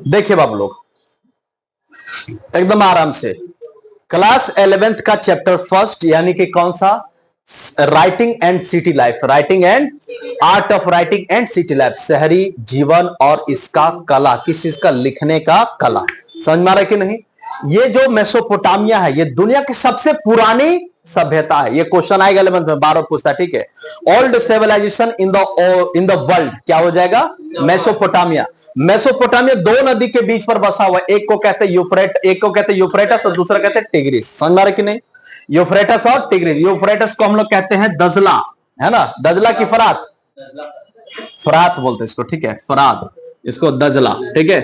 देखिए बाबू लोग, एकदम आराम से क्लास 11th का चैप्टर फर्स्ट यानी कि कौन सा, writing and city life, writing and art of writing and city life, शहरी जीवन और इसका कला, किस चीज का, लिखने का कला। समझ में आ रहा है कि नहीं। ये जो मेसोपोटामिया है ये दुनिया की सबसे पुरानी सभ्यता है। ये क्वेश्चन आएगा 11th में, 12 पूछता है, ठीक है। Old civilisation in the world क्या हो जाएगा, मेसोपोटामिया। मेसोपोटामिया दो नदी के बीच पर बसा हुआ, एक को कहते हैं यूफ्रेटस और दूसरा कहते हैं टिग्रिस। समझ में आ रहा है कि नहीं। यूफ्रेटस और टिग्रिस, यूफ्रेटस को हम लोग कहते हैं दजला, है ना, दजला की फरात, फरात बोलते हैं इसको, ठीक है, फरात, इसको दजला, ठीक है।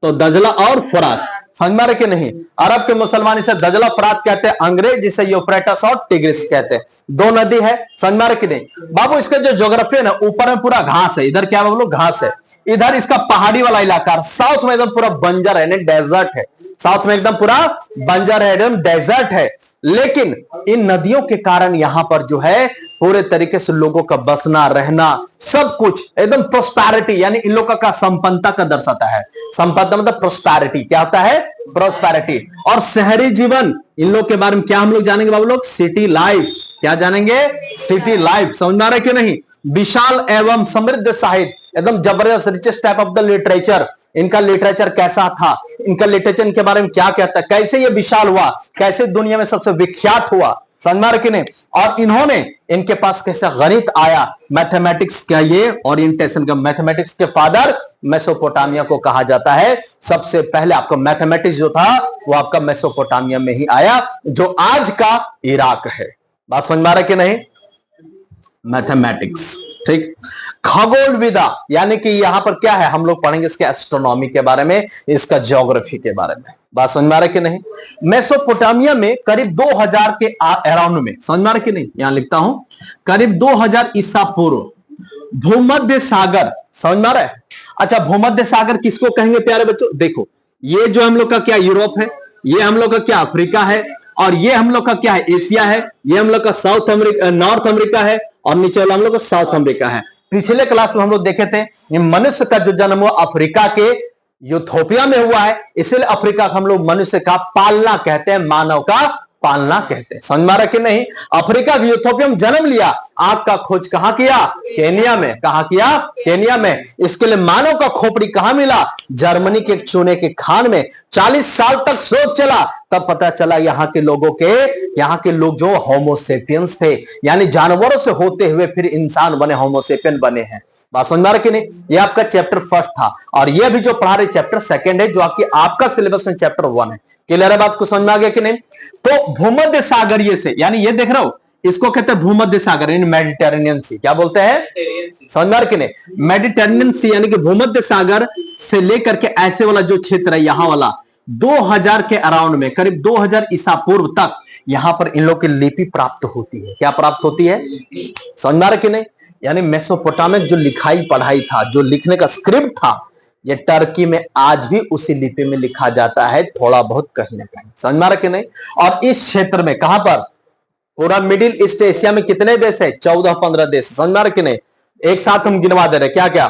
तो दजला और फरात, समझ में आ रहे कि नहीं। अरब के मुसलमान इसे दजला फरात कहते हैं, अंग्रेज जिसे यूफ्रेटस और टिग्रिस कहते हैं। दो नदी है, समझ में आ रहे कि नहीं। बाबू इसका जो ज्योग्राफी है ना, ऊपर में पूरा घास है, इधर क्या बाबू, घास है। इधर इसका पहाड़ी वाला इलाका, साउथ में एकदम पूरा बंजर है, डेजर्ट है। साउथ में एकदम पूरा बंजर है, एकदम डेजर्ट है। लेकिन इन नदियों के कारण यहां पर जो है पूरे तरीके से लोगों का बसना रहना सब कुछ एकदम प्रोस्पैरिटी, यानी इन लोगों का संपन्नता का दर्शाता है। संपन्नता मतलब प्रोस्पैरिटी, क्या होता है, प्रोस्पैरिटी। और शहरी जीवन, इन लोग के बारे में क्या हम लोग जानेंगे बाबू लोग, सिटी लाइफ, क्या जानेंगे, सिटी लाइफ। समझ में आ रहा है कि नहीं। विशाल एवं समृद्ध साहित्य, एकदम जबरदस्त, richest type of the literature. इनका लिटरेचर कैसा था, इनका लिटरेचर इनके बारे में क्या कहता है, कैसे ये विशाल हुआ, कैसे दुनिया में सबसे विख्यात हुआ, समझ कि नहीं। और इन्होंने, इनके पास कैसे गणित आया, मैथमेटिक्स का ये ओरिएंटेशन का, मैथमेटिक्स के फादर मेसोपोटामिया को कहा जाता है। सबसे पहले आपका मैथमेटिक्स जो था वो आपका मेसोपोटामिया में ही आया, जो आज का इराक है। बात समझ में आ रहा है कि नहीं। मैथमेटिक्स, ठीक। खगोल विदा, यानी कि यहां पर क्या है, हम लोग पढ़ेंगे इसके एस्ट्रोनॉमी के बारे में, इसका ज्योग्राफी के बारे में। बात समझ में आ रहा है कि नहीं। मेसोपोटामिया में करीब 2000 के अराउंड में, समझ में आ रहा है कि नहीं, यहां लिखता हूं, करीब 2000 ईसा पूर्व भूमध्य सागर, समझ में आ रहा है। अच्छा, भूमध्य सागर किसको कहेंगे प्यारे बच्चों, देखो ये जो हम लोग का क्या यूरोप है, ये हम लोग का क्या अफ्रीका है, और ये हम लोग का क्या है, एशिया है, ये हम लोग का साउथ अमेरिका, नॉर्थ अमेरिका है, और नीचे वाला हम लोग का साउथ अमेरिका है। पिछले क्लास में हम लोग देखे थे ये मनुष्य का जो जन्म हुआ अफ्रीका के यूथोपिया में हुआ है, इसलिए अफ्रीका को हम लोग मनुष्य का पालना कहते हैं, मानव का पालना कहते हैं। समझ में आ रहा कि नहीं। अफ्रीका के यूथोपिया में जन्म लिया, आग का खोज कहां किया, केनिया में। कहां किया, केनिया में। इसके लिए मानव का खोपड़ी कहां मिला, जर्मनी के चूने के खान में। 40 साल तक शोध चला, तब पता चला यहाँ के लोग जो होमोसेपियंस थे, यानी जानवरों से होते हुए फिर इंसान बने, होमोसेपियन बने हैं। बात समझ में आ रहा कि नहीं। ये आपका चैप्टर फर्स्ट था, और ये भी जो पढ़ा रहे चैप्टर सेकंड है, जो आपका सिलेबस में चैप्टर 1 है। क्लियर है, बात को समझ में आ गया कि नहीं। तो भूमध्य सागरीय से, यानी ये देख रहा हूं, इसको कहते हैं भूमध्य सागर, यानी मेडिटेरेनियन सी, क्या बोलते हैं, समझ में आ रहा कि नहीं। मेडिटेरेनियन सी यानी कि भूमध्य सागर से लेकर के ऐसे वाला जो क्षेत्र है, यहां वाला 2000 के अराउंड में, करीब 2000 ईसा पूर्व तक यहां पर इन लोग की लिपि प्राप्त होती है। क्या प्राप्त होती है, समझ में आ रहा कि नहीं। यानी मेसोपोटामिक जो लिखाई पढ़ाई था, जो लिखने का स्क्रिप्ट था, ये टर्की में आज भी उसी लिपि में लिखा जाता है, थोड़ा बहुत कहीं ना कहीं। समझ में आ रहा कि नहीं। और इस क्षेत्र में कहां पर, पूरा मिडिल ईस्ट एशिया में कितने देश है, 14-15 देश। समझ में आ रहा कि नहीं। एक साथ हम गिनवा दे रहे, क्या क्या,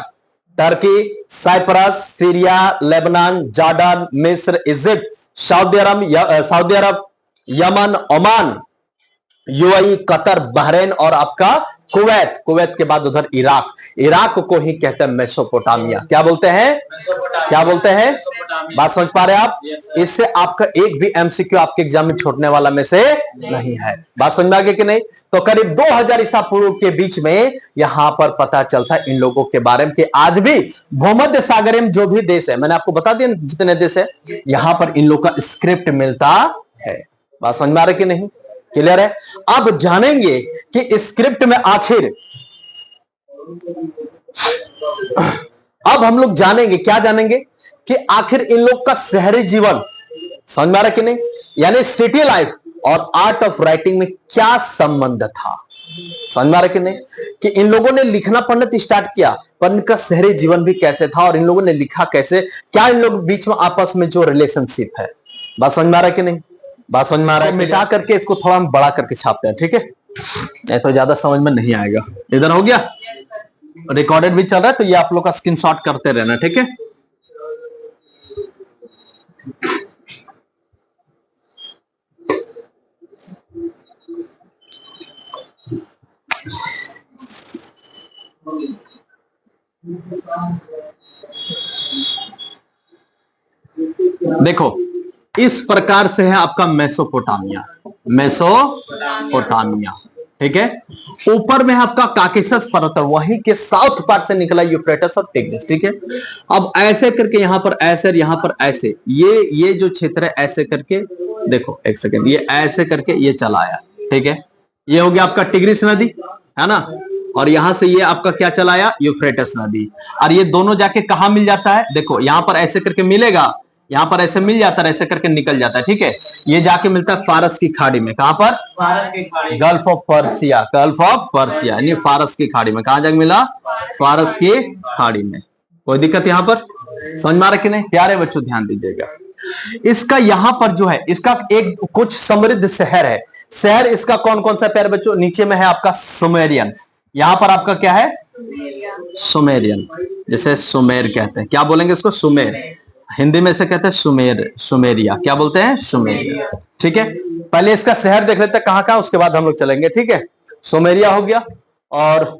Turkey, Cyprus, Syria, Lebanon, Jordan, मिस्र, Egypt, Saudi Arab, Yemen, Oman, UAE, Qatar, Bahrain और आपका कुवैत के बाद उधर इराक को ही कहते हैं मेसोपोटामिया। क्या बोलते हैं, क्या बोलते हैं, बात समझ पा रहे हैं आप। इससे आपका एक भी एमसीक्यू आपके एग्जाम में छोड़ने वाला में से नहीं है। बात समझ में आ गई कि नहीं। तो करीब 2000 ईसा पूर्व के बीच में यहां पर पता चलता है इन लोगों के बारे में कि आज भी भूमध्य सागर में जो भी देश है, मैंने आपको बता दिया जितने देश है, यहां पर इन लोग का स्क्रिप्ट मिलता है। बात समझ में आ रही कि नहीं, क्लियर है। अब जानेंगे कि स्क्रिप्ट में आखिर, अब हम लोग जानेंगे, क्या जानेंगे कि आखिर इन लोग का शहरी जीवन, समझ में आ रहा कि नहीं, यानी सिटी लाइफ और आर्ट ऑफ राइटिंग में क्या संबंध था। समझ में आ रहा कि नहीं, कि इन लोगों ने लिखना पढ़ना तो स्टार्ट किया, पर इनका शहरी जीवन भी कैसे था, और इन लोगों ने लिखा कैसे, क्या इन लोग बीच में आपस में जो रिलेशनशिप है। बात समझ में आ रहा कि नहीं, बात समझ में आ रहा है। मिटा करके इसको थोड़ा हम बड़ा करके छापते हैं, ठीक है, नहीं तो ज्यादा समझ में नहीं आएगा। इधर हो गया, रिकॉर्डेड भी चल रहा है, तो ये आप लोग का स्क्रीनशॉट करते रहना, ठीक है। देखो इस प्रकार से है आपका मेसोपोटामिया, मेसोपोटामिया, ठीक है। ऊपर में है आपका काकेशस पर्वत, वहीं के साउथ पार्ट से निकला यूफ्रेटस और टिग्रिस, ठीक है। अब ऐसे करके यहां पर ऐसे और यहां पर ऐसे, ये जो क्षेत्र है ऐसे करके, देखो एक सेकेंड, ये ऐसे करके ये चला आया, ठीक है। ये हो गया आपका टिग्रिस नदी, है ना, और यहां से ये आपका क्या चला आया, यूफ्रेटस नदी। और ये दोनों जाके कहां मिल जाता है, देखो यहां पर ऐसे करके मिलेगा, यहां पर ऐसे मिल जाता है, ऐसे करके निकल जाता है, ठीक है। ये जाके मिलता है फारस की खाड़ी में, कहां पर, फारस की खाड़ी, gulf of Persia, gulf of Persia यानी फारस की खाड़ी में। कहां जाके मिला, फारस की खाड़ी में। कोई दिक्कत यहां पर, समझ में आ रहा कि नहीं प्यारे बच्चों, ध्यान दीजिएगा। इसका यहां पर जो है, इसका एक कुछ समृद्ध शहर है। शहर इसका कौन कौन सा प्यारे बच्चों, नीचे में है आपका सुमेरियन, यहां पर आपका क्या है, सुमेरियन, जैसे सुमेर कहते हैं, क्या बोलेंगे इसको, सुमेर, हिंदी में से कहते हैं सुमेर, सुमेरिया, क्या बोलते हैं, सुमेरिया, ठीक है। पहले इसका शहर देख लेते हैं कहां कहां, उसके बाद हम लोग चलेंगे, ठीक है। सुमेरिया हो गया, और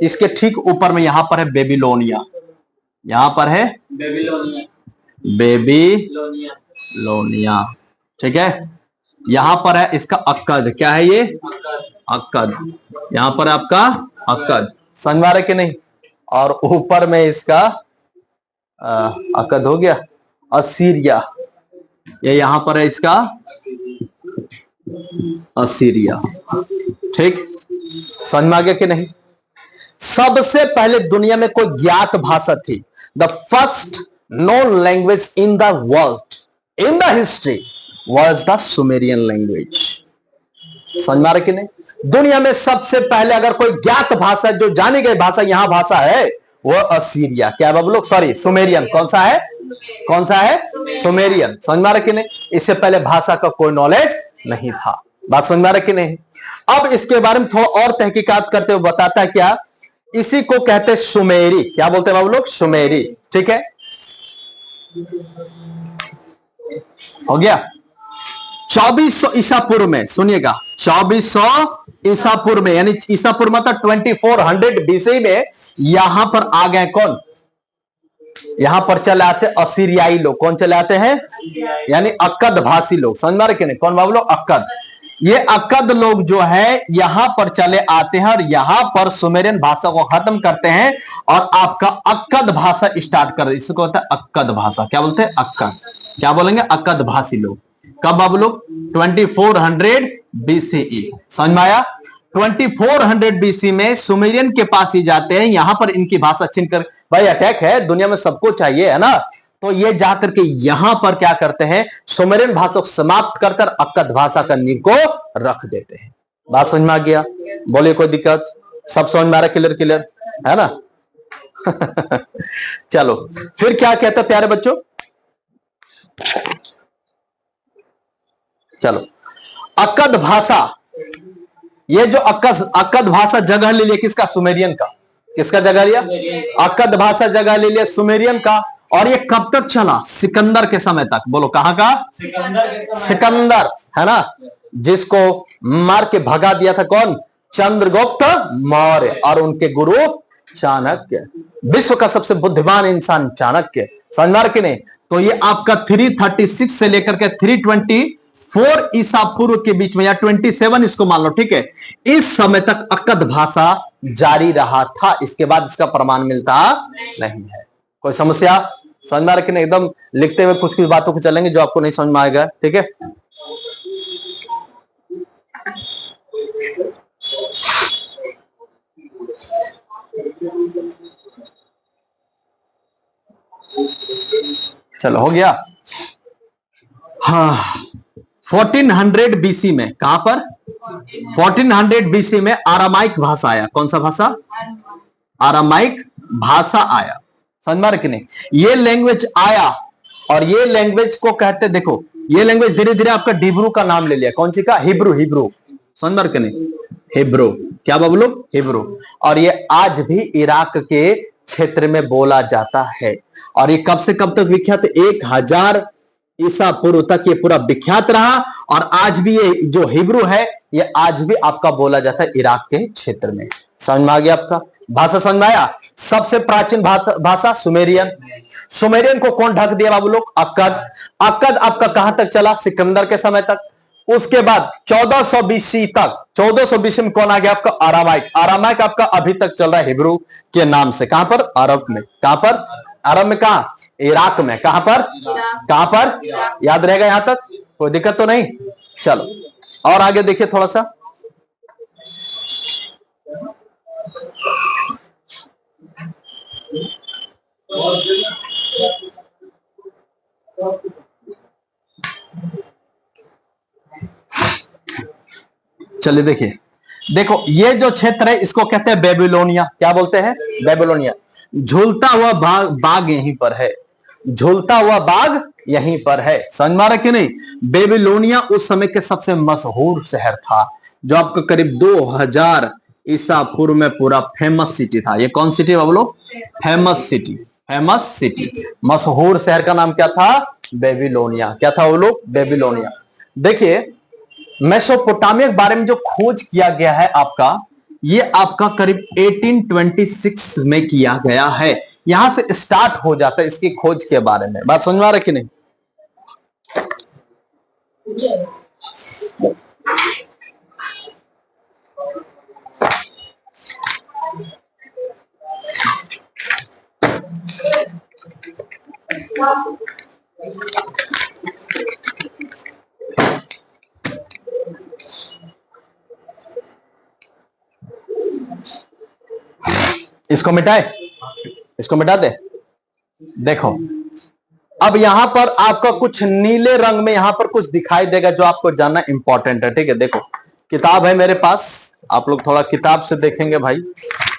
इसके ठीक ऊपर में यहां पर है बेबीलोनिया, यहां पर है बेबीलोनिया, बेबीलोनिया, ठीक है। यहां पर है इसका अक्कद, क्या है ये, अक्कद, यहां पर आपका अक्कद, समझ में आ रहा है कि नहीं। और ऊपर में इसका अक्कद हो गया, असीरिया, ये यहां पर है इसका असीरिया, ठीक, समझ में आ गया कि नहीं। सबसे पहले दुनिया में कोई ज्ञात भाषा थी, the first known language in the world in the history was the Sumerian language. समझ में आ रहा कि नहीं, दुनिया में सबसे पहले अगर कोई ज्ञात भाषा, जो जानी गई भाषा यहां भाषा है, वो असीरिया, क्या बाबू लोग, सॉरी सुमेरियन, कौन सा है, कौन सा है, सुमेरियन। समझ में आ रहा कि नहीं, इससे पहले भाषा का कोई नॉलेज नहीं था, बात समझ में आ रहा कि नहीं। अब इसके बारे में थोड़ा और तहकीकात करते हुए बताता है क्या, इसी को कहते हैं सुमेरी, क्या बोलते हैं बाबू लोग, सुमेरी, ठीक है। हो गया। 2400 ईसा पूर्व में, सुनिएगा 2400 ईसा पूर्व में, यानी ईसा पूर्व मतलब 2400 बीसी में यहां पर आ गए कौन, यहां पर चले आते असीरियाई लोग, कौन चले आते हैं, यानी अक्कद भाषी लोग, समझ में आ रहे कि नहीं, कौन बाबू लोग, अक्कद। ये अक्कद लोग जो है यहां पर चले आते हैं और यहां पर सुमेरियन भाषा को खत्म करते हैं और आपका अक्कद भाषा स्टार्ट कर, इसको कहते हैं अक्कद भाषा, क्या बोलते हैं, अक्कद, क्या बोलेंगे, अक्कद भाषी लोग। कब बाबू लोग, 2400 बीसीई, समझ में आया। 2400 बीसी में सुमेरियन के पास ही जाते हैं, यहां पर इनकी भाषा छीन कर, भाई अटैक है, दुनिया में सबको चाहिए, है ना, तो ये जाकर के यहां पर क्या करते हैं, सुमेरियन भाषा को समाप्त करकर अक्कद भाषा का नींव को रख देते हैं। बात समझ में आ गया, बोलिए कोई दिक्कत, सब समझ में आ रहा, क्लियर क्लियर है ना। चलो फिर क्या कहता है प्यारे बच्चों, चलो अक्कद भाषा, ये जो अक्कद भाषा जगह ले लिया किसका, सुमेरियन का, किसका जगह लिया, अक्कद भाषा जगह ले लिया सुमेरियन का। और ये कब तक चला, सिकंदर के समय तक, बोलो कहां का, सिकंदर, है ना, जिसको मार के भगा दिया था कौन, चंद्रगुप्त मौर्य, और उनके गुरु चाणक्य, विश्व का सबसे बुद्धिमान इंसान चाणक्य, समझ कि नहीं। तो ये आपका 336 से लेकर के 324 ईसा पूर्व के बीच में, या 27 इसको मान लो, ठीक है, इस समय तक अक्कद भाषा जारी रहा था, इसके बाद इसका प्रमाण मिलता नहीं है। कोई समस्या, समझ में आ रहा कि नहीं, एकदम लिखते हुए कुछ कुछ बातों को चलेंगे जो आपको नहीं समझ में आएगा, ठीक है। चलो हो गया। हाँ 1400 बीसी में, कहां पर, 1400 बीसी में आरामाइक भाषा आया, कौन सा भाषा, आरामाइक भाषा आया, समझ में आ रहा कि नहीं। ये लैंग्वेज आया और ये लैंग्वेज को कहते, देखो ये लैंग्वेज धीरे धीरे आपका डिब्रू का नाम ले लिया, कौन सी का, हिब्रू, हिब्रू, समझ में आ रहा कि नहीं, हिब्रू, क्या बाबू लोग, हिब्रू। और ये आज भी इराक के क्षेत्र में बोला जाता है, और ये कब से कब तक विख्यात, 1000 ईसा पूर्व तक ये पूरा विख्यात रहा। और आज भी ये जो हिब्रू है ये आज भी आपका बोला जाता है इराक के क्षेत्र में, समझ में आ गया आपका। भाषा समझ में आया? सबसे प्राचीन भाषा सुमेरियन। सुमेरियन को कौन ढक दिया बाबू लोग? अक्कद। अक्कद आपका कहां तक चला? सिकंदर के समय तक। उसके बाद 1400 बीसी तक, 1400 बीसी में कौन आ गया आपका? आरामाइक। आरामाइक आपका अभी तक चल रहा है हिब्रू के नाम से। कहां पर? अरब में। कहां पर? अरब में। कहां? इराक में। कहां पर? कहां पर? याद रहेगा यहां तक? कोई दिक्कत तो नहीं? चलो और आगे देखिए थोड़ा सा। चलिए देखिए, देखो ये जो क्षेत्र है इसको कहते हैं बेबीलोनिया। क्या बोलते हैं? बेबीलोनिया। झूलता हुआ बाग यहीं पर है। झूलता हुआ बाग यहीं पर है। समझ में आ रहा कि नहीं? बेबीलोनिया उस समय के सबसे मशहूर शहर था, जो आपको करीब 2000 ईसा पूर्व में पूरा फेमस सिटी था। ये कौन सिटी है बोलो? Famous city. फेमस सिटी, मशहूर शहर का नाम क्या था? बेबीलोनिया। क्या था वो लोग? बेबीलोनिया। देखिए मेसोपोटामिया के बारे में जो खोज किया गया है आपका, ये आपका करीब 1826 में किया गया है। यहां से स्टार्ट हो जाता है इसकी खोज के बारे में। बात समझ में आ रहा है कि नहीं? इसको मिटाए, इसको मिटा दे। देखो अब यहां पर आपका कुछ नीले रंग में यहां पर कुछ दिखाई देगा जो आपको जानना इंपॉर्टेंट है। ठीक है, देखो किताब है मेरे पास, आप लोग थोड़ा किताब से देखेंगे भाई,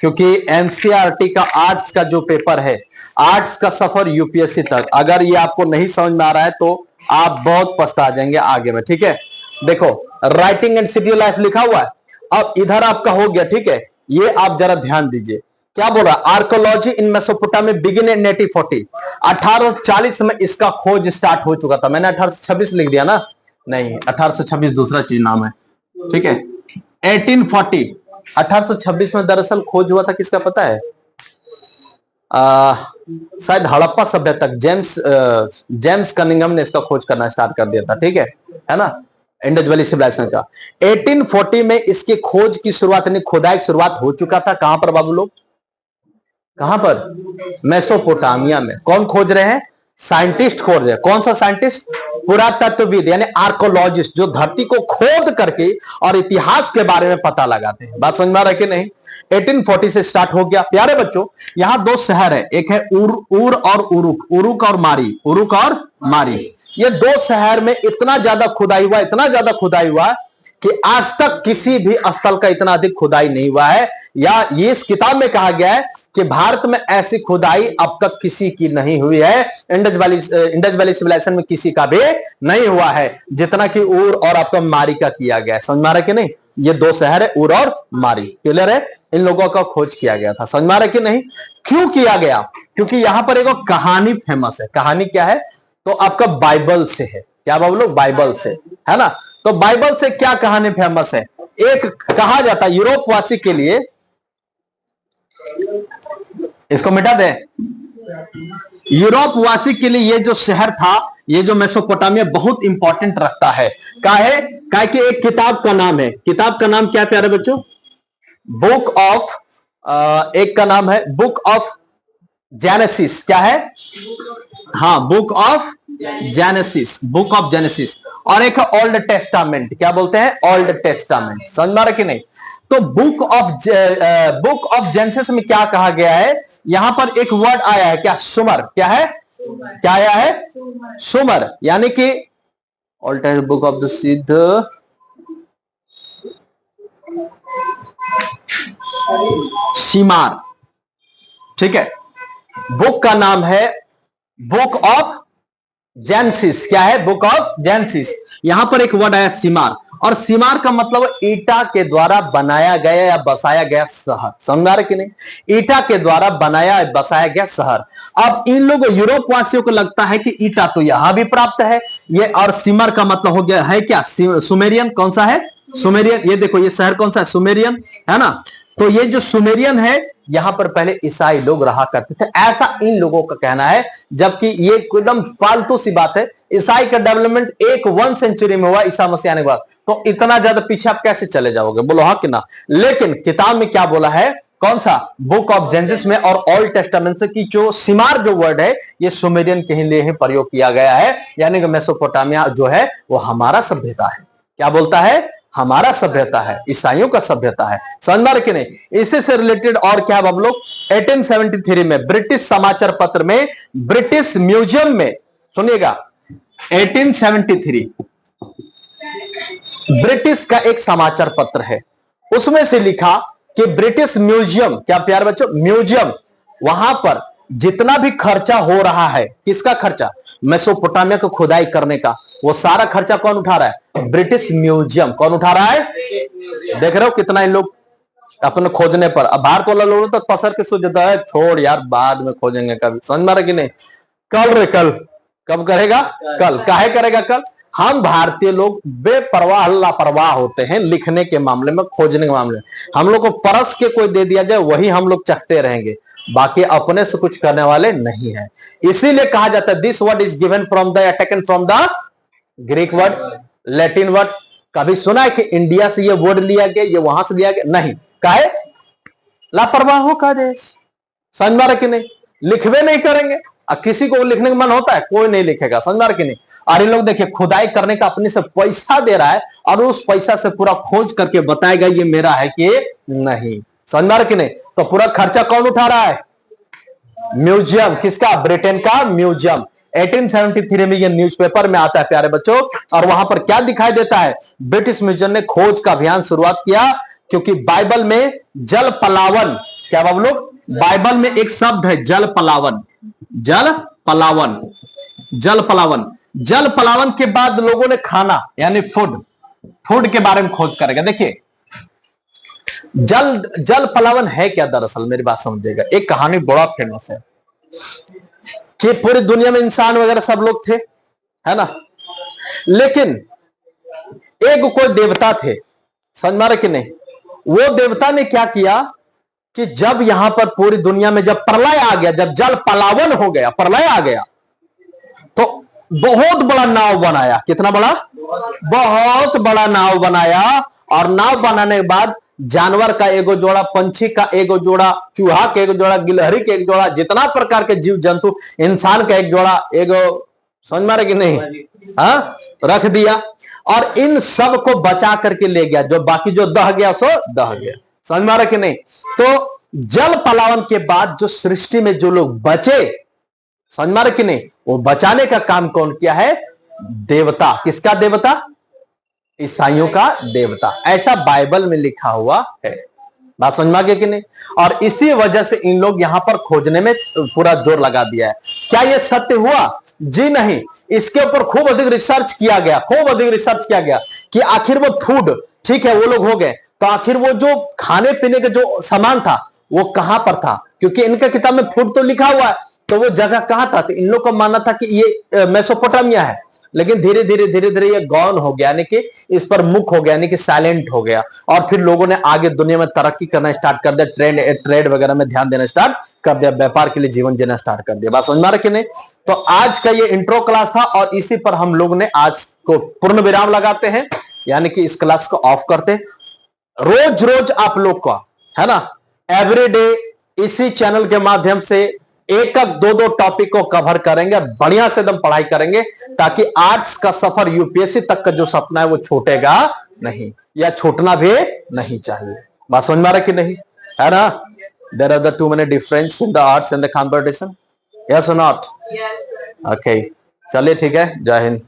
क्योंकि एनसीईआरटी का आर्ट्स का जो पेपर है, आर्ट्स का सफर यूपीएससी तक, अगर ये आपको नहीं समझ में आ रहा है तो आप बहुत पछता जाएंगे आगे में। ठीक है, देखो राइटिंग एंड सिटी लाइफ लिखा हुआ है। अब इधर आपका हो गया। ठीक है, ये आप जरा ध्यान दीजिए क्या बोल रहा है? Archaeology in Mesopotamia begin in 1840। 1840 में इसका खोज स्टार्ट हो चुका था। मैंने 1826 लिख दिया ना? नहीं, 1826 दूसरा चीज नाम है। ठीक है, 1840 1826 में दरअसल खोज हुआ था। किसका पता है? शायद हड़प्पा सभ्यता तक जेम्स कनिंघम ने इसका खोज करना स्टार्ट कर दिया था। ठीक है ना? इंडस वैली सिविलाइजेशन का 1840 में इसकी खोज की शुरुआत, यानी खुदाई की शुरुआत हो चुका था। कहां पर बाबू लोग? कहां पर? मेसोपोटामिया में। कौन खोज रहे हैं? साइंटिस्ट खोज रहे हैं। कौन सा साइंटिस्ट? पुरातत्वविद यानी आर्कोलॉजिस्ट, जो धरती को खोद करके और इतिहास के बारे में पता लगाते हैं। बात समझ में आ रहा है कि नहीं? 1840 से स्टार्ट हो गया। प्यारे बच्चों, यहां दो शहर है, एक है उर और उरुक, उरुक और मारी, उरुक और मारी। ये दो शहर में इतना ज्यादा खुदाई हुआ, इतना ज्यादा खुदाई हुआ कि आज तक किसी भी स्थल का इतना अधिक खुदाई नहीं हुआ है। या ये इस किताब में कहा गया है कि भारत में ऐसी खुदाई अब तक किसी की नहीं हुई है। इंडस वैली सिविलाइजेशन में किसी का भी नहीं हुआ है जितना कि उर और आपका मारी का किया गया है। समझ में आ रहा है कि नहीं? ये दो शहर है, उर और मारी। क्लियर है? इन लोगों का खोज किया गया था। समझ में आ रहा है कि नहीं? क्यों किया गया? क्योंकि यहां पर एक कहानी फेमस है। कहानी क्या है? तो आपका बाइबल से है। क्या बाबू लोग? बाइबल से, है ना? तो बाइबल से क्या कहानी फेमस है? एक कहा जाता है यूरोप वासी के लिए, इसको मिटा दे, यूरोप वासी के लिए ये जो शहर था, ये जो मेसोपोटामिया बहुत इंपॉर्टेंट रखता है। काहे कि एक किताब का नाम है। किताब का नाम क्या है प्यारे बच्चों? बुक ऑफ, एक का नाम है बुक ऑफ जेनेसिस। क्या है? हाँ, book of genesis, book of genesis. और एक है ओल्ड टेस्टामेंट। क्या बोलते हैं? Old testament. समझ में आ रहा कि नहीं? तो बुक ऑफ जेनेसिस में क्या कहा गया है? यहां पर एक वर्ड आया है, क्या? सुमर। क्या है? क्या आया है? सुमर। यानी कि ओल्ड बुक ऑफ द सिद्ध, सीमार। ठीक है, बुक का नाम है बुक ऑफ जेनेसिस। क्या है? Book of genesis. यहां पर एक वर्ड आया सीमार, और सीमार का मतलब ईटा के द्वारा बनाया गया या बसाया गया शहर। समझ आ रहा कि नहीं? ईटा के द्वारा बनाया बसाया गया शहर। अब इन लोगों यूरोप वासियों को लगता है कि ईटा तो यहां भी प्राप्त है ये, और सीमर का मतलब हो गया है क्या? सुमेरियन। कौन सा है? सुमेरियन। ये देखो, ये शहर कौन सा है? सुमेरियन, है ना? तो ये जो सुमेरियन है यहां पर पहले ईसाई लोग रहा करते थे, ऐसा इन लोगों का कहना है। जबकि ये एकदम फालतू सी बात है। ईसाई का डेवलपमेंट 1 सेंचुरी में हुआ ईसा मसीह आने के बाद, तो इतना ज्यादा पीछे आप कैसे चले जाओगे? बोलो हाँ कि ना। लेकिन किताब में क्या बोला है? कौन सा? बुक ऑफ जेनेसिस में और ओल्ड टेस्टामेंट से की जो सिमार जो वर्ड है, ये सुमेरियन के लिए ही प्रयोग किया गया है। यानी कि मेसोपोटामिया जो है वो हमारा सभ्यता है। क्या बोलता है? हमारा सभ्यता है, ईसाइयों का सभ्यता है। समझ में कि नहीं? इसी से रिलेटेड और क्या हम लोग 1873 में ब्रिटिश समाचार पत्र में, ब्रिटिश म्यूजियम में, सुनिएगा 1873 ब्रिटिश का एक समाचार पत्र है, उसमें से लिखा कि ब्रिटिश म्यूजियम, क्या प्यारे बच्चों, म्यूजियम, वहां पर जितना भी खर्चा हो रहा है, किसका खर्चा? मेसोपोटामिया को खुदाई करने का, वो सारा खर्चा कौन उठा रहा है? British museum. कौन उठा रहा है? देख रहे हो कितना इन लोग अपने खोजने पर, अब भारत वाला लोग तो पसर के सोचता है छोड़ यार बाद में खोजेंगे कभी। समझ में आ रहा कि नहीं? कल रे कल, कब करेगा? कल। काहे करेगा कल? हम भारतीय लोग बेपरवाह लापरवाह होते हैं लिखने के मामले में, खोजने के मामले में। हम लोग को परस के कोई दे दिया जाए वही हम लोग चखते रहेंगे, बाकी अपने से कुछ करने वाले नहीं है। इसीलिए कहा जाता है this word is given from the taken from the Greek word, Latin word. कभी सुना है कि इंडिया से ये वर्ड लिया गया, ये वहां से लिया गया? नहीं। काहे? लापरवाहों का देश। समझ में कि नहीं? लिखवे नहीं करेंगे। अब किसी को लिखने का मन होता है? कोई नहीं लिखेगा। समझ में कि नहीं? और इन लोग देखिए खुदाई करने का अपने से पैसा दे रहा है और उस पैसा से पूरा खोज करके बताएगा ये मेरा है कि नहीं। समझ में कि नहीं? तो पूरा खर्चा कौन उठा रहा है? म्यूजियम। किसका? ब्रिटेन का म्यूजियम। 1873 में ये न्यूज़पेपर में आता है प्यारे बच्चों, और वहां पर क्या दिखाई देता है? ब्रिटिश म्यूजियम ने खोज का अभियान शुरुआत किया, क्योंकि बाइबल में जल पलावन, क्या बाबू लोग? बाइबल में एक शब्द है जल पलावन। जल पलावन, जल पलावन। जल पलावन के बाद लोगों ने खाना यानी फूड के बारे में खोज करेगा। देखिए जल पलावन है क्या? दरअसल मेरी बात समझिएगा, एक कहानी बड़ा फेमस है कि पूरी दुनिया में इंसान वगैरह सब लोग थे, है ना, लेकिन एक कोई देवता थे। समझ में आ रहा कि नहीं? वो देवता ने क्या किया कि जब यहां पर पूरी दुनिया में जब प्रलय आ गया, जब जल पलावन हो गया, प्रलय आ गया, तो बहुत बड़ा नाव बनाया। कितना बड़ा? बहुत बड़ा नाव बनाया। और नाव बनाने के बाद जानवर का एगो जोड़ा, पंछी का एगो जोड़ा, चूहा के एक जोड़ा, गिलहरी के एक जोड़ा, जितना प्रकार के जीव जंतु, इंसान का एक जोड़ा, एगो, समझ में आ रहा कि नहीं? हाँ, रख दिया और इन सब को बचा करके ले गया। जो बाकी जो दह गया सो दह गया। समझ में आ रहा कि नहीं? तो जल पलावन के बाद जो सृष्टि में जो लोग बचे, समझ में आ रहा कि नहीं, वो बचाने का काम कौन किया है? देवता। किसका देवता? ईसाइयों का देवता। ऐसा बाइबल में लिखा हुआ है। बात समझ में आ गई कि नहीं? और इसी वजह से इन लोग यहां पर खोजने में पूरा जोर लगा दिया है। क्या यह सत्य हुआ? जी नहीं। इसके ऊपर खूब अधिक रिसर्च किया गया, खूब अधिक रिसर्च किया गया कि आखिर वो फूड, ठीक है वो लोग हो गए, तो आखिर वो जो खाने पीने का जो सामान था वो कहां पर था? क्योंकि इनका किताब में फूड तो लिखा हुआ है, तो वो जगह कहां था? तो इन लोग का मानना था कि ये मेसोपोटामिया है। लेकिन धीरे धीरे ये गौन हो गया, यानी कि इस पर मुख हो गया, यानी कि साइलेंट हो गया। और फिर लोगों ने आगे दुनिया में तरक्की करना स्टार्ट कर दिया, ट्रेड वगैरह में ध्यान देना स्टार्ट कर दिया, व्यापार के लिए जीवन जीना स्टार्ट कर दिया। बात समझ में आ रहा कि नहीं? तो आज का ये इंट्रो क्लास था और इसी पर हम लोग ने आज को पूर्ण विराम लगाते हैं, यानी कि इस क्लास को ऑफ करते। रोज रोज आप लोग का, है ना, एवरीडे इसी चैनल के माध्यम से एक दो टॉपिक को कवर करेंगे, बढ़िया से एकदम पढ़ाई करेंगे, ताकि आर्ट्स का सफर यूपीएससी तक का जो सपना है वो छूटेगा नहीं, या छूटना भी नहीं चाहिए। बात समझ में आ रहा कि नहीं? है ना? There are the too many difference in the arts and the competition, yes और नॉट? ओके, चलिए ठीक है, जय हिंद।